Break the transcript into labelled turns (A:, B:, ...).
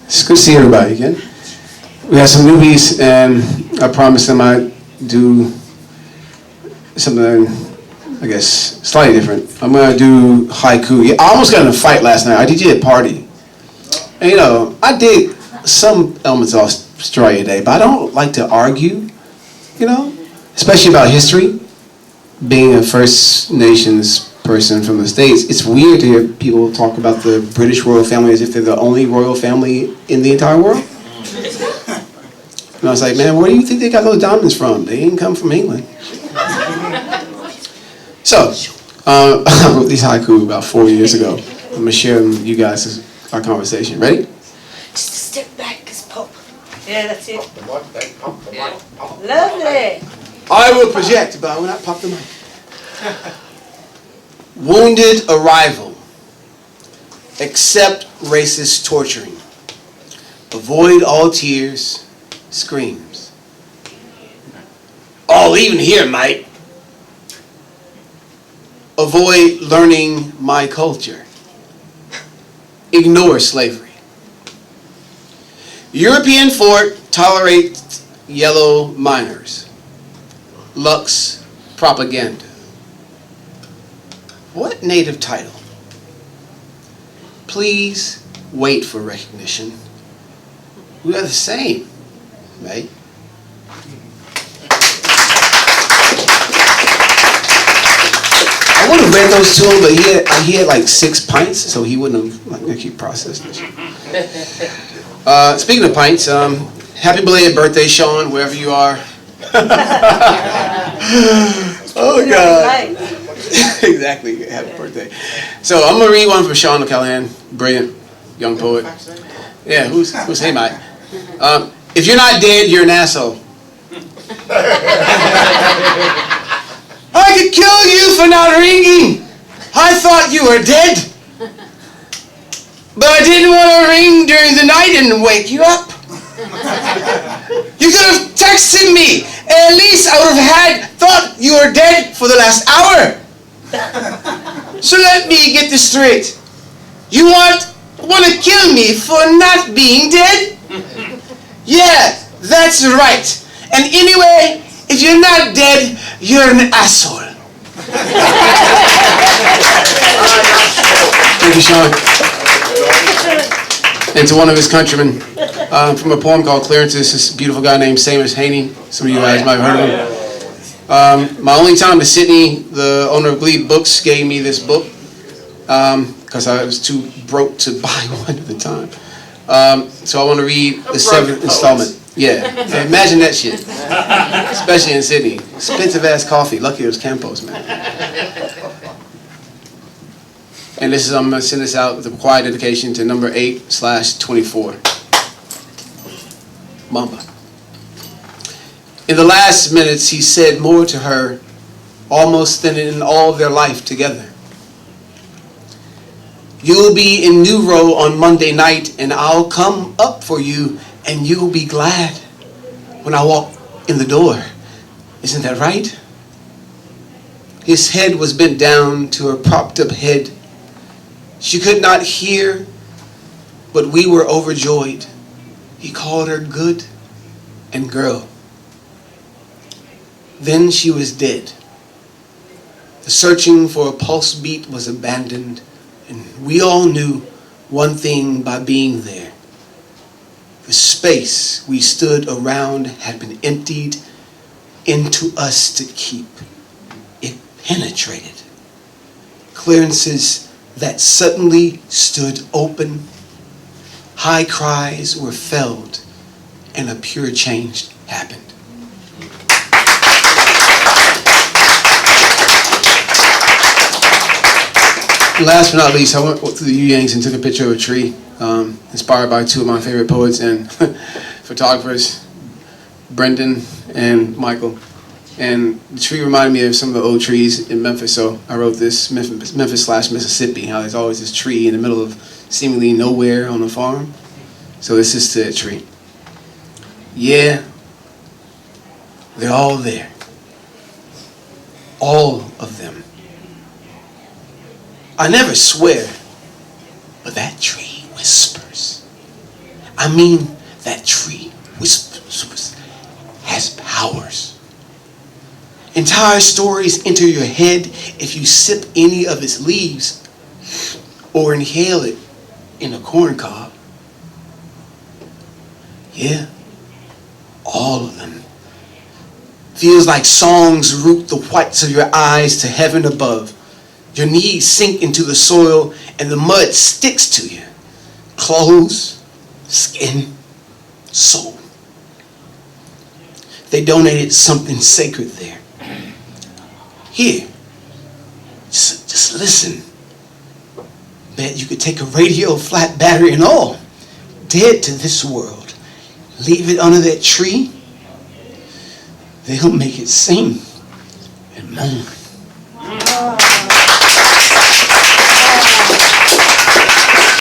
A: It's good to see everybody again. We have some newbies, and I promised them I'd do something, I guess, slightly different. I'm gonna do haiku. Yeah, I almost got in a fight last night. I DJ at a party, and I dig some elements of Australia Day, but I don't like to argue, especially about history. Being a First Nations person from the States, it's weird to hear people talk about the British royal family as if they're the only royal family in the entire world. And I was like, man, where do you think they got those diamonds from? They didn't come from England. So, I wrote these haiku about 4 years ago. I'm going to share them with you guys as our conversation. Ready?
B: Just a step back, cause pop. Yeah, that's it.
C: Yeah.
B: Lovely.
A: I will project, but I will not pop the mic. Wounded arrival. Accept racist torturing. Avoid all tears, screams. All leaving here, mate. Avoid learning my culture. Ignore slavery. European fort tolerates yellow miners. Lux propaganda. What native title? Please wait for recognition. We are the same, right? I would have read those to him, but he had like 6 pints, so he wouldn't have actually processed this. Speaking of pints, happy belated birthday, Sean, wherever you are. Oh God! Exactly. Happy birthday. So I'm gonna read one from Sean O'Callaghan, brilliant young poet. Yeah, who's hey Mike? If you're not dead, you're an asshole. I could kill you for not ringing. I thought you were dead, but I didn't want to ring during the night and wake you up. You could have texted me. At least I would have thought you were dead for the last hour. So let me get this straight. You want to kill me for not being dead? Yeah, that's right. And anyway, if you're not dead, you're an asshole. Thank you, Sean. And to one of his countrymen, from a poem called Clearances, this beautiful guy named Seamus Haney. Some of you guys might have heard of him. My only time to Sydney, the owner of Glebe Books gave me this book because I was too broke to buy one at the time. So I want to read the 7th installment. Yeah, imagine that shit. Especially in Sydney. Expensive ass coffee. Lucky it was Campos, man. And I'm going to send this out with a quiet dedication to number 8/24. Mamba. In the last minutes, he said more to her, almost than in all their life together. You'll be in New Row on Monday night, and I'll come up for you, and you'll be glad when I walk in the door. Isn't that right? His head was bent down to her propped up head. She could not hear, but we were overjoyed. He called her good and girl. Then she was dead. The searching for a pulse beat was abandoned, and we all knew one thing by being there. The space we stood around had been emptied into us to keep. It penetrated. Clearances that suddenly stood open. High cries were felled, and a pure change happened. Last but not least, I went through the Yangs and took a picture of a tree, inspired by 2 of my favorite poets and photographers, Brendan and Michael. And the tree reminded me of some of the old trees in Memphis, so I wrote this, Memphis/Mississippi, how there's always this tree in the middle of seemingly nowhere on a farm. So this is to that tree. Yeah, they're all there. All of them. I never swear, but that tree whispers. I mean, that tree whispers has powers. Entire stories enter your head if you sip any of its leaves or inhale it in a corn cob. Yeah, all of them. Feels like songs root the whites of your eyes to heaven above. Your knees sink into the soil and the mud sticks to you. Clothes, skin, soul. They donated something sacred there. Here, just listen. Bet you could take a radio, flat battery and all, dead to this world. Leave it under that tree. They'll make it sing and moan.